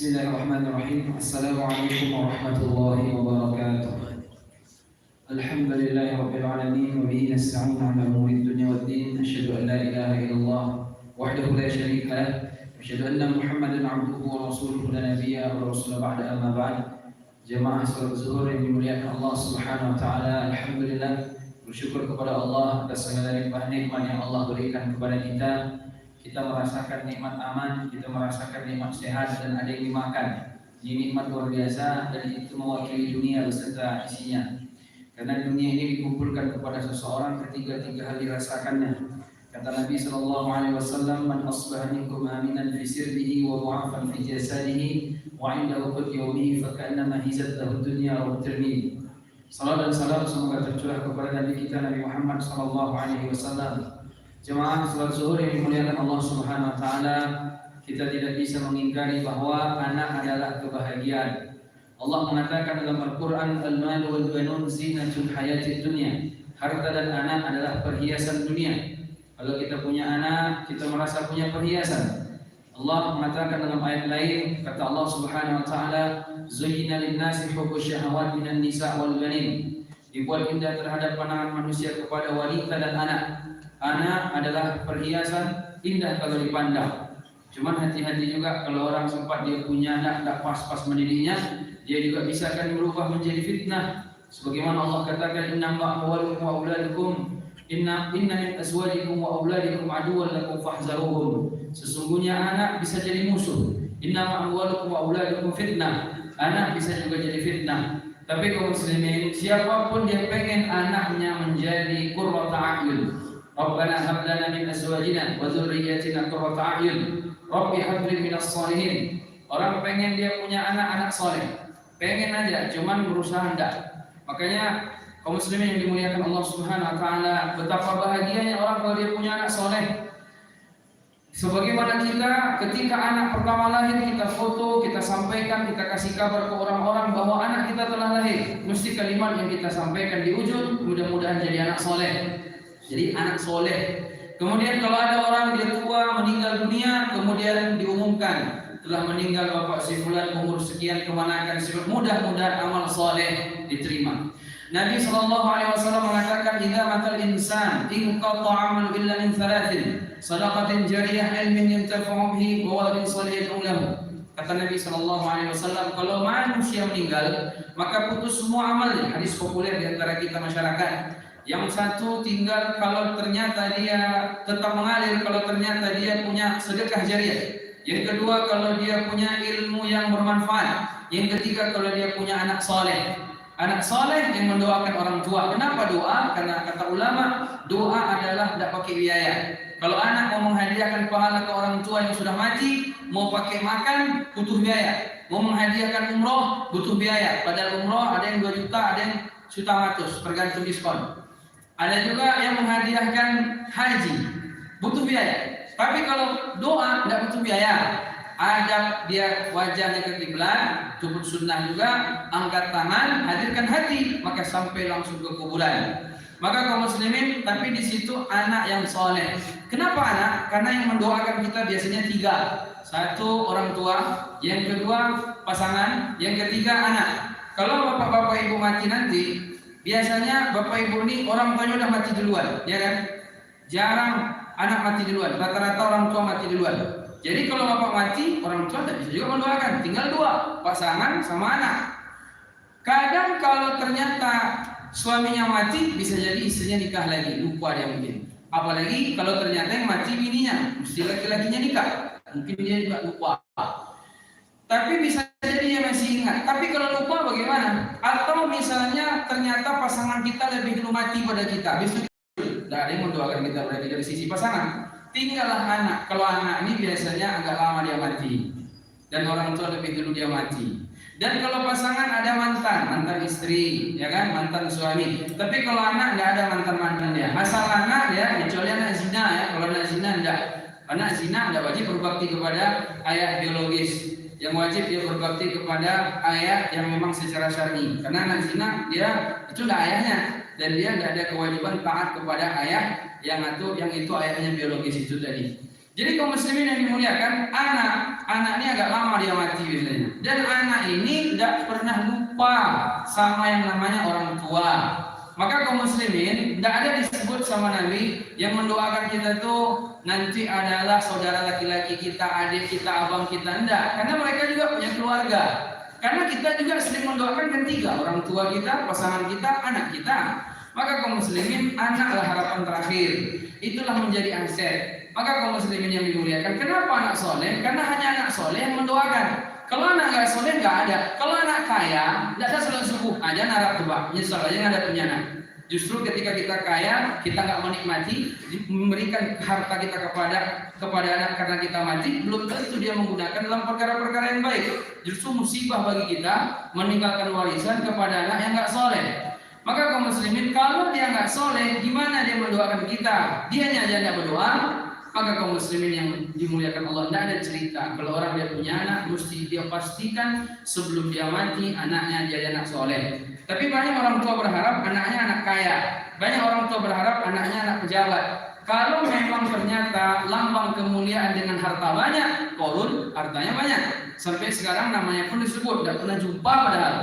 Bismillahirrahmanirrahim. Assalamualaikum warahmatullahi wabarakatuh. Alhamdulillahirabbil alamin wa bihi nasta'inu 'ala umuri dunya waddin. Asyhadu an la ilaha illallah wahdahu la syarika lah. Asyhadu anna Muhammadan 'abduhu wa rasuluhu la nabiyya wa rasula ba'da amma ba'd. Jemaah salat zuhur yang dimuliakan Allah Subhanahu wa taala, alhamdulillah bersyukur kepada Allah atas segala nikmat yang Allah berikan kepada kita. Kita merasakan nikmat aman, kita merasakan nikmat sehat dan ada yang dimakan. Ini nikmat luar biasa dan itu mewakili dunia beserta isinya. Karena dunia ini dikumpulkan kepada seseorang ketika tiga hal dirasakannya. Kata Nabi SAW, "Man asbaha minkum aminan fi sirrihi wa mu'afan fi jasadihi wa 'inda qut yawmihi fa ka'annama hizat lahu dunya wa Tirmidzi." Salam dan salam semoga tercurah kepada Nabi kita Nabi Muhammad SAW. Jemaah salat zuhur yang dimuliakan Allah Subhanahu wa taala, kita tidak bisa mengingkari bahwa anak adalah kebahagiaan. Allah mengatakan dalam Al-Qur'an, "Al-malu wal banun zinatul hayatid dunya." Harta dan anak adalah perhiasan dunia. Kalau kita punya anak, kita merasa punya perhiasan. Allah mengatakan dalam ayat lain, kata Allah Subhanahu wa taala, "Zuyyina lin-nasi hubbu syahawat minan nisa' wal banin." Dibuat indah terhadap pandangan manusia kepada wanita dan anak. Anak adalah perhiasan indah kalau dipandang. Cuman hati-hati juga kalau orang sempat dia punya anak tak pas-pas mendidiknya, dia juga bisa akan berubah menjadi fitnah. Sebagaimana Allah katakan, "Inna amwalukum wa auladukum inna min azwajikum wa auladikum aduwwan lakum fahzaruhum." Sesungguhnya anak bisa jadi musuh. Inna amwalukum wa auladukum fitnah. Anak bisa juga jadi fitnah. Tapi kaum muslimin, siapapun dia pengen anaknya menjadi qurrata a'yun. Rabbana hab lana min azwajina wa dzurriyyatina qurrata a'yun. Rabbi hab li minas shalihin. Orang pengen dia punya anak-anak soleh. Pengen aja, cuman berusaha enggak. Makanya kaum muslimin yang dimuliakan Allah Subhanahu wa taala, betapa bahagianya orang kalau dia punya anak soleh. Sebagaimana kita ketika anak pertama lahir, kita foto, kita sampaikan, kita kasih kabar ke orang-orang bahwa anak kita telah lahir. Mesti kalimat yang kita sampaikan di ujung, mudah-mudahan jadi anak soleh. Jadi anak soleh. Kemudian kalau ada orang dia tua meninggal dunia, kemudian diumumkan telah meninggal bapak si fulan umur sekian kemanakan, mudah-mudahan amal soleh diterima. Nabi SAW mengatakan, "Idza matal insan inqata 'amalu illa min thalathin, shadaqatin jariyah, ilmin yantafa'u bihi, wa waladin shalihin lahu." Kata Nabi SAW, kalau manusia meninggal maka putus semua amalnya. Hadis populer di antara kita masyarakat. Yang satu tinggal kalau ternyata dia tetap mengalir, kalau ternyata dia punya sedekah jariah. Yang kedua kalau dia punya ilmu yang bermanfaat. Yang ketiga kalau dia punya anak soleh. Anak soleh yang mendoakan orang tua. Kenapa doa? Karena kata ulama, doa adalah tidak pakai biaya. Kalau anak mau menghadiahkan pahala ke orang tua yang sudah mati, mau pakai makan, butuh biaya. Mau menghadiahkan umroh, butuh biaya. Padahal umroh ada yang 2 juta, ada yang juta ratus, tergantung diskon. Ada juga yang menghadiahkan haji, butuh biaya. Tapi kalau doa tidak butuh biaya. Adab dia wajahnya ke kiblat, cukup sunnah juga, angkat tangan, hadirkan hati, maka sampai langsung ke kuburan. Maka kaum muslimin, tapi di situ anak yang soleh. Kenapa anak? Karena yang mendoakan kita biasanya 3. Satu orang tua, yang kedua pasangan, yang ketiga anak. Kalau bapak-bapak ibu mati nanti, biasanya bapak ibu ini orang tuanya udah mati duluan, ya kan? Jarang anak mati duluan, rata-rata orang tua mati duluan. Jadi kalau bapak mati, orang tua tidak bisa juga mendoakan, tinggal 2, pasangan sama anak. Kadang kalau ternyata suaminya mati, bisa jadi istrinya nikah lagi, lupa dia mungkin. Apalagi kalau ternyata yang mati bininya, mesti laki-lakinya nikah, mungkin dia juga lupa. Tapi bisa jadi dia masih ingat. Tapi kalau lupa bagaimana? Atau misalnya ternyata pasangan kita lebih dulu mati pada kita. Besok tidak ada yang mendoakan kita berarti dari sisi pasangan. Tinggallah anak. Kalau anak ini biasanya agak lama dia mati. Dan orang tua lebih dulu dia mati. Dan kalau pasangan ada mantan istri, ya kan, mantan suami. Tapi kalau anak tidak ada mantan dia. Asal anak ya, kecuali anak zina ya. Kalau anak zina tidak. Anak zina tidak wajib berbakti kepada ayah biologis. Yang wajib dia berbakti kepada ayah yang memang secara syar'i. Karena anak zina dia itu tidak ayahnya dan dia tidak ada kewajiban taat kepada ayah yang itu ayahnya biologis itu tadi. Jadi kaum muslimin yang dimuliakan, anak ini agak lama dia mati biasanya. Dan anak ini tidak pernah lupa sama yang namanya orang tua. Maka kaum muslimin tidak ada disebut sama Nabi yang mendoakan kita itu nanti adalah saudara laki-laki kita, adik kita, abang kita. Tidak, karena mereka juga punya keluarga. Karena kita juga sering mendoakan kan tiga, orang tua kita, pasangan kita, anak kita. Maka kaum muslimin, anaklah harapan terakhir. Itulah menjadi aset. Maka kaum muslimin yang dimuliakan, kenapa anak soleh? Karena hanya anak soleh yang mendoakan. Kalau anak nggak soleh nggak ada. Kalau anak kaya, tidak ada sholat subuh aja narap coba. Nyesal aja nggak ada punya anak. Justru ketika kita kaya, kita nggak menikmati, memberikan harta kita kepada anak karena kita mati, belum tentu dia menggunakan dalam perkara-perkara yang baik. Justru musibah bagi kita meninggalkan warisan kepada anak yang nggak soleh. Maka kaum muslimin, kalau dia nggak soleh, gimana dia mendoakan kita? Dia aja tidak berdoa. Maka kaum muslimin yang dimuliakan Allah, tidak ada cerita. Kalau orang dia punya anak, mesti dia pastikan sebelum dia mati anaknya jadi anak soleh. Tapi banyak orang tua berharap anaknya anak kaya. Banyak orang tua berharap anaknya anak pejabat. Kalau memang ternyata lambang kemuliaan dengan harta banyak, korun hartanya banyak. Sampai sekarang namanya pun disebut, tidak pernah jumpa padahal.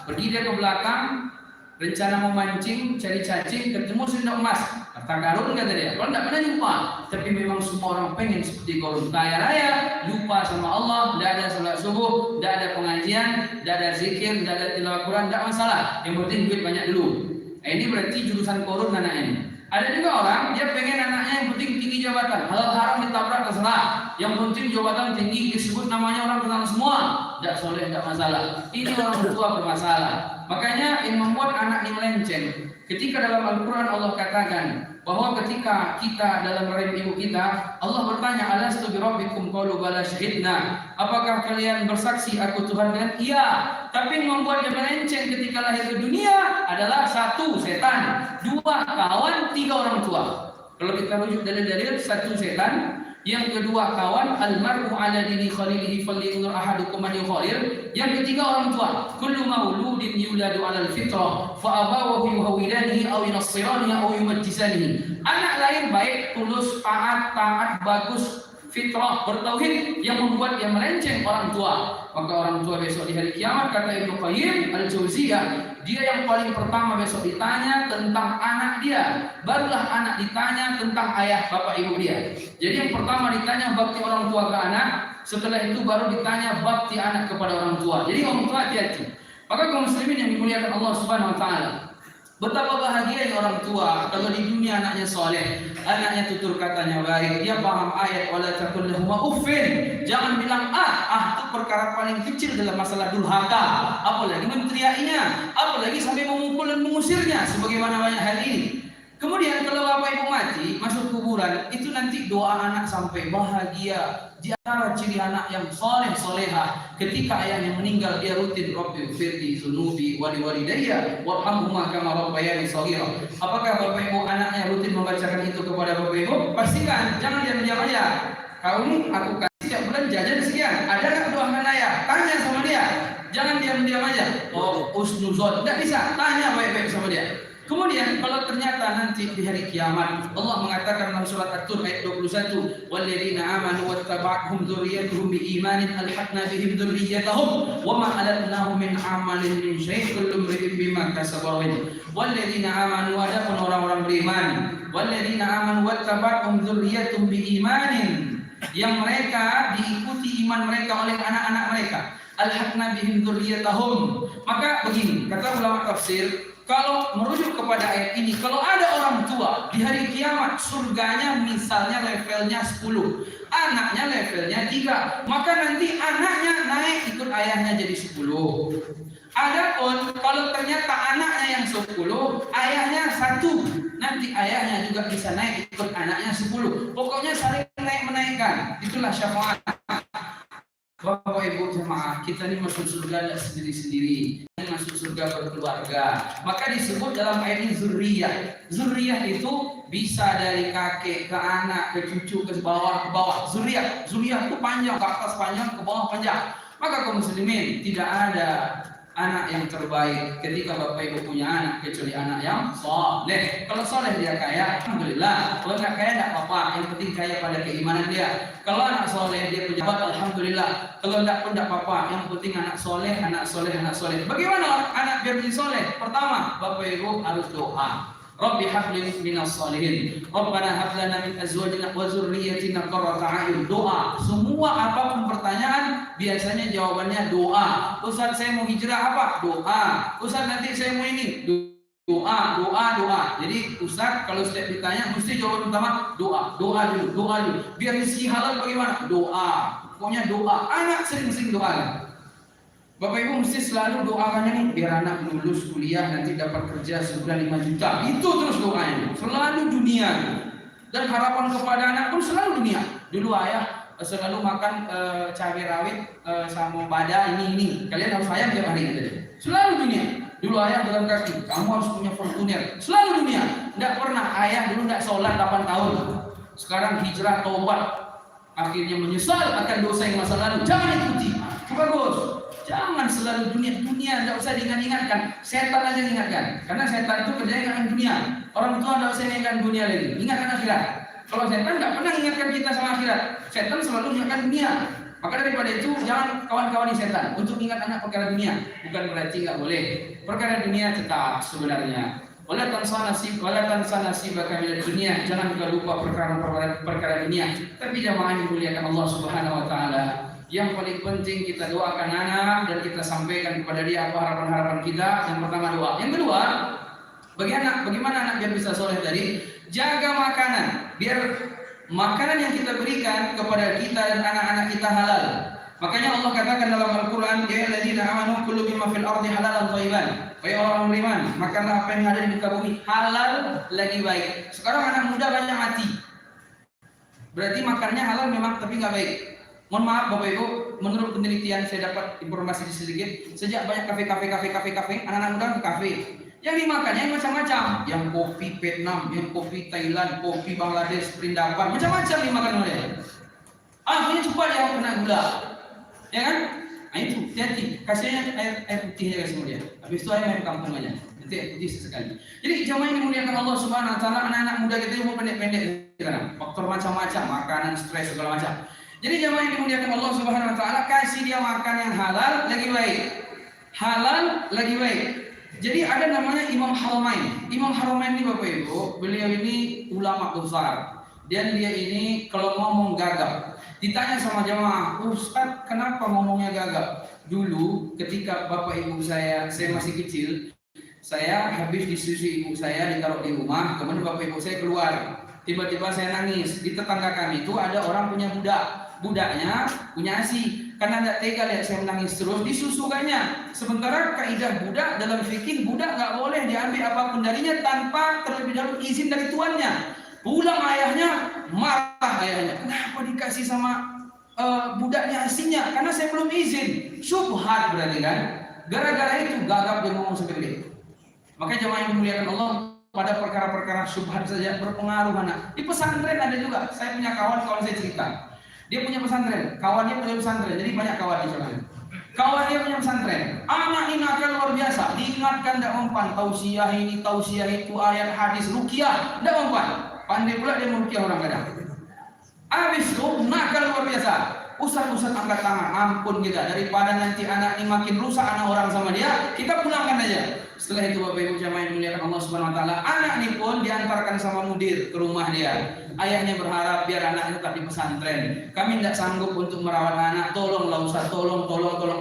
Pergi dia ke belakang, rencana memancing, cari cacing, ketemu sendok emas, harta karun kata dia. Kalau tidak pernah jumpa, tapi memang semua orang pengen seperti korun, kaya raya, lupa sama Allah, tidak ada salat subuh, tidak ada pengajian, tidak ada zikir, tidak ada tilawah Quran, tidak masalah. Yang penting duit banyak dulu. Ini berarti jurusan korun anak ini. Ada juga orang dia pengen anaknya yang penting tinggi jabatan, halal haram ditabrak terserah. Yang penting jabatan tinggi disebut namanya orang kenal semua, tidak soleh tidak masalah. Ini orang tua bermasalah. Makanya yang membuat anak ini melenceng. Ketika dalam Al-Quran Allah katakan bahwa ketika kita dalam rahim ibu kita, Allah bertanya, alastu birabbikum qalu bala syahidna. Apakah kalian bersaksi aku Tuhan kalian? Iya. Tapi yang membuat dia melenceng ketika lahir ke dunia adalah satu, setan, dua, kawan, tiga, orang tua. Kalau kita rujuk dalil-dalil, satu, setan. Yang kedua kawan, almar'u ala dini khalilihi falyanzur ahadukum man yukhalil. Yang ketiga orang tua, kullu mauludin yuladu 'alal fitrah fa abawahu yuhawidanihi aw yunassiranihi aw yumajjisanihi. Anak lahir baik, tulus, taat, bagus, fitrah, bertauhid, yang membuat dia melenceng orang tua. Maka orang tua besok di hari kiamat, kata Ibnu Qayyim Al-Jauziyah, dia yang paling pertama besok ditanya tentang anak dia, barulah anak ditanya tentang ayah bapak ibu dia. Jadi yang pertama ditanya bakti orang tua ke anak, setelah itu baru ditanya bakti anak kepada orang tua. Jadi orang tua hati-hati. Maka kaum muslimin yang dimuliakan Allah Subhanahu wa taala, betapa bahagianya orang tua kalau di dunia anaknya soleh, anaknya tutur katanya baik, dia paham ayat wala taqul lahuma uffin. Jangan bilang itu perkara paling kecil dalam masalah durhaka, apalagi menteriakinya, apalagi sampai memukul dan mengusirnya sebagaimana banyak hal ini. Kemudian kalau bapak ibu mati masuk kuburan, itu nanti doa anak sampai bahagia. Di antara ciri anak yang soleh soleha, ketika ayahnya meninggal dia rutin Rabbi firli zunubi wali walidayya warhamhuma kama rabbayani shaghira. Apakah bapak ibu anaknya rutin membacakan itu kepada bapak ibu? Pastikan, jangan diam-diam aja. Kau ini aku kasih tiap bulan jajan sekian, ada nggak doakan ayah? Tanya sama dia. Jangan diam-diam aja. Oh, usnuzon, tidak bisa. Tanya baik-baik sama dia. Kemudian kalau ternyata nanti di hari kiamat Allah mengatakan dalam surat At-Tur ayat 21, walladzina amanu wattaba'hum dzurriyyatuhum biimanin alhaqna bihim dzurriyyatahum wama alatnahum min amalin min syai' kullu imrin bima kasaba rahim. Walladzina amanu, adapun orang-orang beriman, walladzina amanu wattaba'hum dzurriyyatuhum biimanin, yang mereka diikuti iman mereka oleh anak-anak mereka, alhaqna bihim dzurriyyatahum. Maka begini kata ulama tafsir, kalau merujuk kepada ayat ini, kalau ada orang tua di hari kiamat, surganya misalnya levelnya 10, anaknya levelnya 3, maka nanti anaknya naik ikut ayahnya jadi 10. Adapun kalau ternyata anaknya yang 10, ayahnya 1, nanti ayahnya juga bisa naik ikut anaknya 10. Pokoknya saling naik-menaikkan. Itulah syafaat. Bapak ibu jemaah, kita ini masuk surga tidak sendiri-sendiri, ini masuk surga berkeluarga. Maka disebut dalam ayat ini zurriyah. Zurriyah itu bisa dari kakek ke anak, ke cucu, ke bawah, ke bawah. Zurriyah itu panjang, ke atas panjang, ke bawah panjang. Maka kaum muslimin, tidak ada anak yang terbaik ketika Bapak Ibu punya anak kecuali anak yang soleh. Kalau soleh dia kaya, alhamdulillah. Kalau nggak kaya nggak apa-apa, yang penting kaya pada keimanan dia. Kalau anak soleh dia pejabat, alhamdulillah. Kalau nggak pun nggak apa-apa, yang penting anak soleh, anak soleh, anak soleh. Bagaimana anak biar jadi soleh? Pertama, Bapak Ibu harus doa. Rabbi habli minas solihin. Rabbana hab lana min azwajina wa dzurriyyatina qurrata a'yun. Doa. Semua apapun pertanyaan biasanya jawabannya doa. Ustaz saya mau hijrah apa? Doa. Ustaz nanti saya mau ini. Doa, doa, doa. Jadi Ustaz kalau setiap ditanya mesti jawaban utama doa. Doa dulu, doa dulu. Biar rezeki halal bagaimana? Doa. Pokoknya doa. Anak sering-sering doa. Bapak Ibu mesti selalu doakannya nih biar anak lulus kuliah nanti dapat kerja sebulan 5 juta. Itu terus doanya. Selalu dunia. Dan harapan kepada anak pun selalu dunia. Dulu ayah selalu makan cabai rawit sama bada ini. Kalian harus sayang tiap hari gitu. Selalu dunia. Dulu ayah dalam kaki, kamu harus punya Fortuner. Selalu dunia. Enggak pernah ayah dulu enggak sholat 8 tahun. Sekarang hijrah taubat. Akhirnya menyesal akan dosa yang masa lalu. Jangan ikuti. Bagus. Jangan selalu dunia, tidak usah diingat-ingatkan. Setan aja diingatkan. Karena setan itu kerjanya ingatkan dunia. Orang tua tidak usah ingatkan dunia lagi. Ingatkan akhirat. Kalau setan tidak pernah ingatkan kita sama akhirat. Setan selalu ingatkan dunia. Maka daripada itu jangan kawan-kawan setan untuk ingat anak perkara dunia. Bukan berarti nggak boleh. Perkara dunia tetap sebenarnya. Wala tansa nasibaka minad dunia. Jangan juga lupa perkara dunia. Tapi jamaah dimuliakan Allah Subhanahu wa taala. Yang paling penting kita doakan anak dan kita sampaikan kepada dia apa harapan-harapan kita. Yang pertama doa. Yang kedua, bagaimana anak biar bisa soleh tadi? Jaga makanan. Biar makanan yang kita berikan kepada kita dan anak-anak kita halal. Makanya Allah katakan dalam Al-Quran, ya alladzina amanu kullu mimma fil ardi halalan thayyiban. Wahai orang beriman, makanlah apa yang ada di muka bumi halal lagi baik. Sekarang anak muda banyak mati. Berarti makannya halal memang tapi nggak baik. Mohon maaf Bapak Ibu, menurut penelitian saya dapat informasi sedikit, sejak banyak kafe, anak-anak muda ke kafe. Yang dimakannya yang macam-macam, yang kopi Vietnam, yang kopi Thailand, kopi Bangladesh, perindapan, macam-macam dimakan oleh. Akhirnya cepat dia kena gula, ya kan? Nah itu, hati, kasihnya air putihnya kasih dia. Habis itu air kampung aja, nanti air putih sesekali. Jadi jamaah yang dimuliakan Allah Subhanahu Wa Taala, anak-anak muda kita umur pendek-pendek sekarang, faktor macam-macam, makanan, stres segala macam. Jadi jamaah yang dimuliakan Allah Subhanahu Wa Taala, kasih dia makan yang halal lagi baik, halal lagi baik. Jadi ada namanya Imam Haramain. Imam Haramain ini Bapak Ibu, beliau ini ulama besar. Dan dia ini kalau ngomong gagap. Ditanya sama jamaah, Ustaz kenapa ngomongnya gagap? Dulu ketika Bapak Ibu saya masih kecil, saya habis disusui ibu saya ditaruh di rumah, kemudian Bapak Ibu saya keluar. Tiba-tiba saya nangis. Di tetangga kami itu ada orang punya budak. Budaknya punya ASI. Karena tidak tega lihat saya menangis terus, disusukannya. Sementara kaidah budak dalam fikih, budak nggak boleh diambil apapun darinya tanpa terlebih dahulu izin dari tuannya. Pulang ayahnya, marah ayahnya. Kenapa dikasih sama budaknya asinya? Karena saya belum izin. Syubhat berarti kan? Gara-gara itu gagap dia ngomong seperti. Makanya jemaah yang dimuliakan Allah, pada perkara-perkara syubhat saja berpengaruh anak. Di pesantren ada juga. Saya punya kawan saya cerita. Dia punya pesantren, kawannya punya pesantren, jadi banyak kawan di sana. Kawan dia punya pesantren, anak ini nakal luar biasa, diingatkan tidak mempan, tausiah ini, tausiah itu, ayat hadis, ruqyah, tidak mempan. Pandai pula dia meruqyah orang kadang. Habis itu nakal luar biasa. Ustaz angkat tangan, ampun kita, daripada nanti anak ini makin rusak anak orang sama dia, kita pulangkan aja. Setelah itu Bapak Ibu jamaah yang dimuliakan Allah Subhanahu Wa Taala, anak ini pun diantarkan sama mudir ke rumah dia. Ayahnya berharap biar anaknya tetap di pesantren. Kami tidak sanggup untuk merawat anak, tolonglah Ustaz, tolong.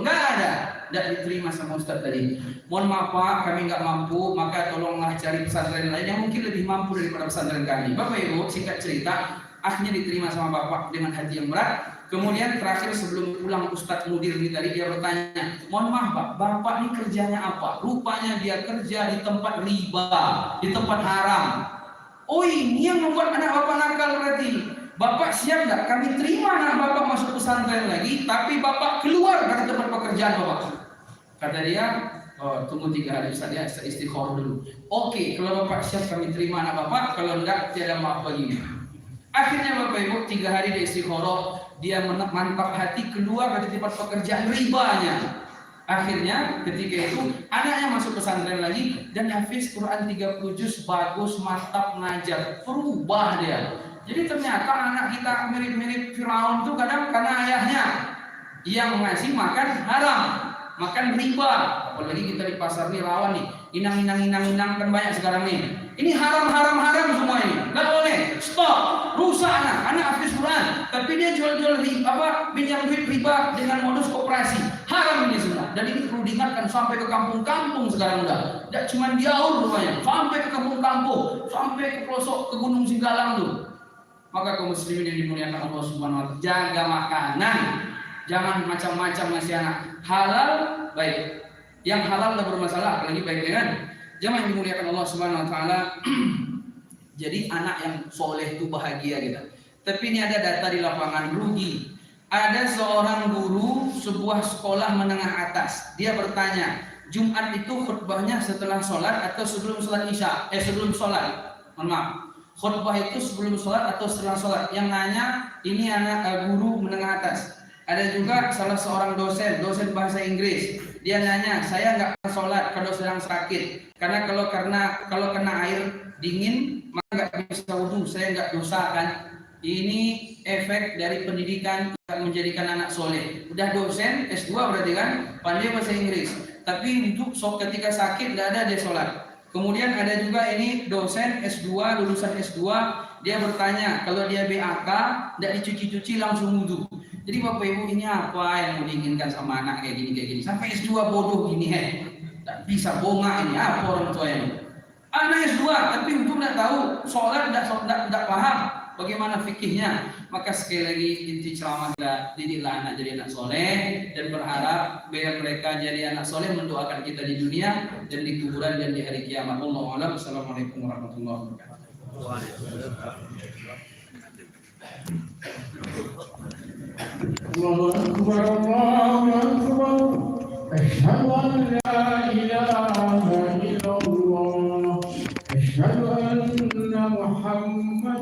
Nggak ada, tidak diterima sama Ustaz tadi. Mohon maaf Pak, kami nggak mampu, maka tolonglah cari pesantren lain yang mungkin lebih mampu daripada pesantren kami. Bapak Ibu, singkat cerita, akhirnya diterima sama Bapak dengan hati yang berat. Kemudian terakhir sebelum pulang Ustadz Mudir ini tadi dia bertanya, mohon maaf Pak, Bapak ini kerjanya apa? Rupanya dia kerja di tempat riba, di tempat haram. Oh ini yang membuat anak Bapak nakal berarti. Bapak siap nggak? Kami terima anak Bapak masuk pesantren lagi, tapi Bapak keluar dari tempat pekerjaan Bapak. Kata dia, oh, tunggu 3 hari saja, istiqoroh dulu. Oke, kalau Bapak siap kami terima anak Bapak, kalau enggak tiada maaf baginya. Akhirnya Bapak Ibu 3 hari di istiqoroh, dia mantap hati keluar dari tempat pekerjaan ribanya. Akhirnya ketika itu anaknya masuk pesantren lagi dan hafiz Quran 30 juz, bagus, mantap, ngajar, berubah dia. Jadi ternyata anak kita mirip-mirip Firaun itu kadang karena ayahnya yang ngasih makan haram, makan riba. Apalagi kita di pasar nih rawan nih, inang kan banyak sekarang nih. Ini haram semua ini, nggak boleh, stop, rusak anak hafiz Quran, tapi dia jual pinjam duit riba dengan modus koperasi, haram ini semua. Dan ini perlu diingatkan sampai ke kampung-kampung sekarang udah, tidak cuma di Aur rumahnya, sampai ke kampung-kampung, sampai ke pelosok, ke Gunung Singgalang tuh. Maka kaum muslimin yang dimuliakan Allah Subhanahu wa taala, jaga makanan, jangan macam-macam ngasih anak. Halal baik, yang halal tidak bermasalah, apalagi baik dengan jamaah yang dimuliakan Allah Subhanahu wa taala. Jadi anak yang soleh itu bahagia gitu. Tapi ini ada data di lapangan, rugi. Ada seorang guru sebuah sekolah menengah atas. Dia bertanya, Jumat itu khutbahnya setelah sholat atau sebelum sholat Isya? Sebelum sholat. Mohon maaf. Khutbah itu sebelum sholat atau setelah sholat? Yang nanya ini anak guru menengah atas. Ada juga salah seorang dosen bahasa Inggris. Dia nanya, saya nggak sholat kalau sedang sakit, karena kalau kena air dingin maka nggak bisa wudhu, saya nggak dosa kan? Ini efek dari pendidikan yang menjadikan anak soleh. Udah dosen S2 berarti kan, pandai bahasa Inggris, tapi untuk ketika sakit nggak ada dia sholat. Kemudian ada juga ini dosen S2, lulusan S2, dia bertanya kalau dia BAK nggak dicuci-cuci langsung wudhu. Jadi Bapak Ibu, ini apa yang mau diinginkan sama anak kayak gini? Sampai S2 bodoh gini tak bisa bonga ini, apa orang tua ini? Anak S2 tapi untuk tidak tahu sholat, tidak paham bagaimana fikihnya. Maka sekali lagi inti ceramah kita, didiklah anak jadi anak soleh, dan berharap biar mereka jadi anak soleh, mendoakan kita di dunia dan di kuburan dan di hari kiamat. Wallahu a'lam. Assalamualaikum warahmatullahi wabarakatuh. Allahu Akbar, Allahu Akbar. Asyhadu an la ilaha illallah. Asyhadu anna Muhammad